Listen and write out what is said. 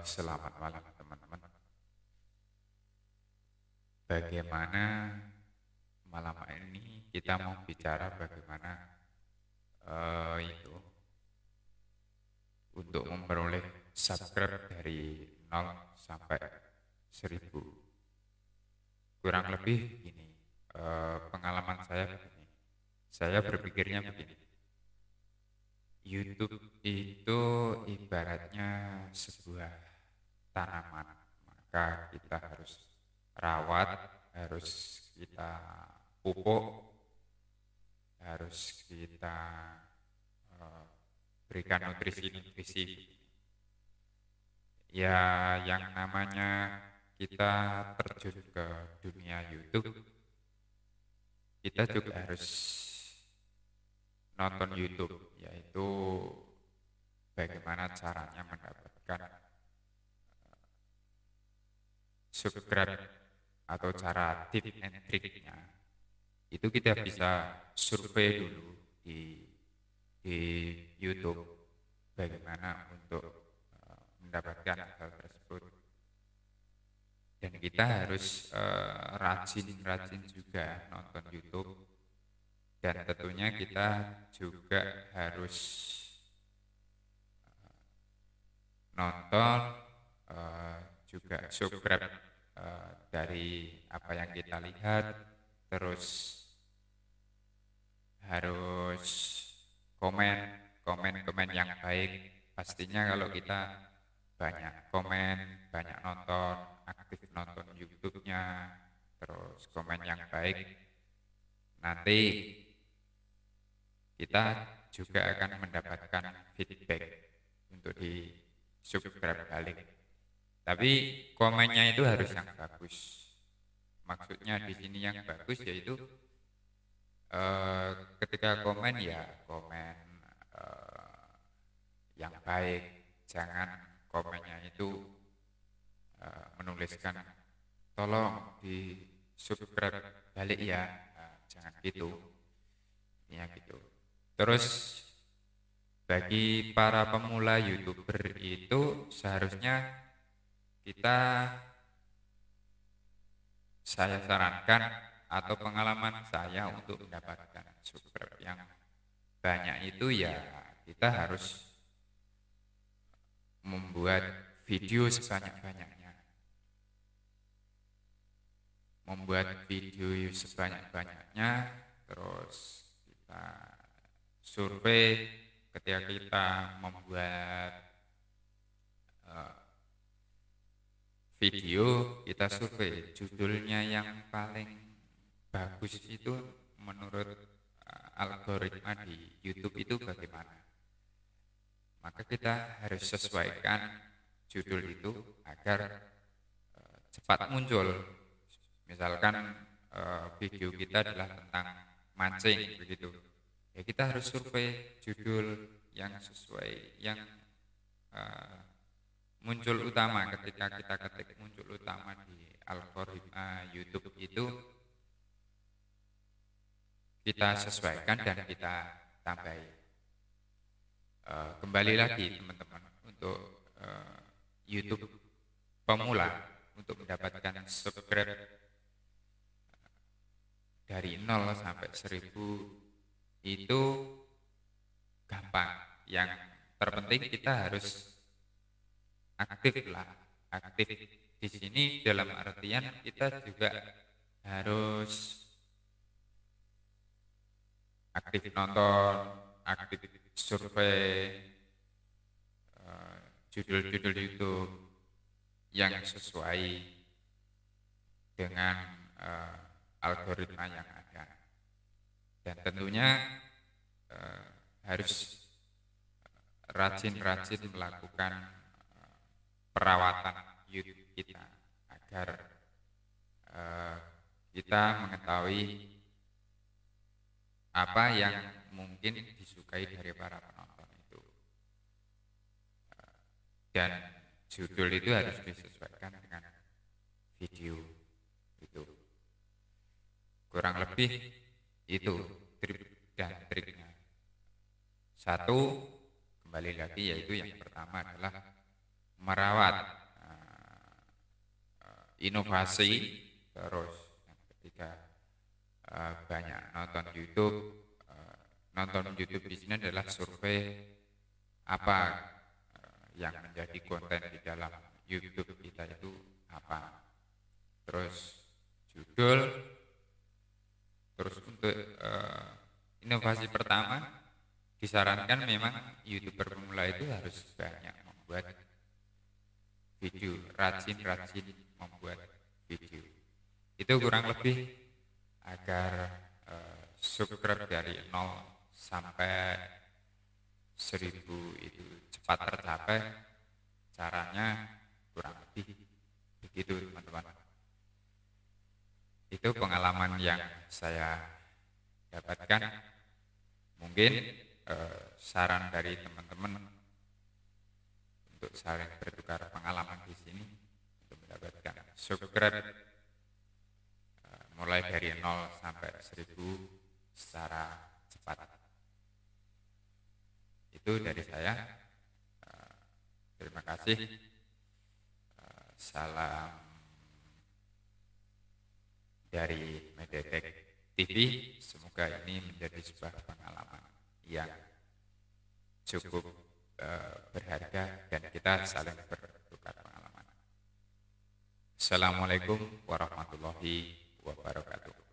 Selamat malam teman-teman. Bagaimana malam ini kita mau bicara bagaimana itu untuk memperoleh subscribe dari 0 sampai 1000. Kurang lebih gini, pengalaman saya begini. Saya berpikirnya begini. YouTube itu ibaratnya sebuah tanaman, maka kita harus rawat, harus kita pupuk, harus kita eh, berikan nutrisi-nutrisi. Ya, yang namanya kita terjun ke dunia YouTube, kita juga harus nonton YouTube, yaitu bagaimana caranya mendapatkan subscribe atau cara tip and triknya. Itu kita bisa survei dulu di YouTube bagaimana untuk mendapatkan hal tersebut. Dan kita harus rajin-rajin juga nonton YouTube, dan tentunya kita juga harus nonton juga subscribe dari apa yang kita lihat, terus harus komen komen yang baik. Pastinya kalau kita banyak komen, banyak nonton, aktif nonton YouTube-nya, terus komen yang baik, nanti kita juga akan mendapatkan feedback untuk di subscribe balik. Tapi komennya itu harus yang bagus. Maksudnya di sini yang bagus yaitu ketika komen ya komen yang baik, jangan komennya itu menuliskan tolong di subscribe balik ya. Nah, jangan gitu, ya gitu. Terus bagi para pemula YouTuber itu seharusnya saya sarankan atau pengalaman saya untuk mendapatkan subscribe yang banyak itu ya kita harus membuat video sebanyak-banyaknya. Terus kita survei ketika kita membuat video, kita survei judulnya yang paling bagus itu menurut algoritma di YouTube itu bagaimana. Maka kita harus sesuaikan judul itu agar cepat muncul. Misalkan video kita adalah tentang mancing begitu, ya kita harus survei judul yang sesuai, yang muncul utama. Ketika kita ketik muncul utama di algoritma YouTube itu, kita sesuaikan dan kita tambahi. Kembali lagi teman-teman, untuk YouTube pemula, untuk mendapatkan subscribe dari 0 sampai 1000 itu gampang. Yang terpenting kita harus aktif lah. Aktif di sini dalam artian kita juga harus aktif nonton, aktif survei judul-judul YouTube yang sesuai dengan algoritma yang ada. Dan tentunya harus rajin-rajin melakukan perawatan YouTube kita agar kita mengetahui apa yang mungkin disukai dari para penonton itu. Dan judul itu harus disesuaikan dengan video itu. Kurang lebih itu trik dan triknya. Satu, kembali lagi, yaitu yang pertama adalah merawat inovasi, terus yang ketiga banyak nonton YouTube. Nonton YouTube di sini adalah survei apa yang menjadi konten di dalam YouTube kita itu apa. Terus judul, terus untuk inovasi pertama disarankan memang YouTuber pemula itu harus banyak membuat video, rajin-rajin membuat video. Itu kurang lebih agar subscribe dari 0 sampai 1000 itu cepat tercapai. Caranya kurang lebih begitu, teman-teman. Itu pengalaman yang saya dapatkan. Mungkin saran dari teman-teman untuk saling bertukar pengalaman di sini untuk mendapatkan subscribe mulai dari 0 sampai 1000 secara cepat. Itu dari saya. Terima kasih. Salam dari Medetech TV. Semoga ini menjadi sebuah pengalaman yang cukup berharga dan kita saling bertukar pengalaman. Assalamualaikum warahmatullahi wabarakatuh.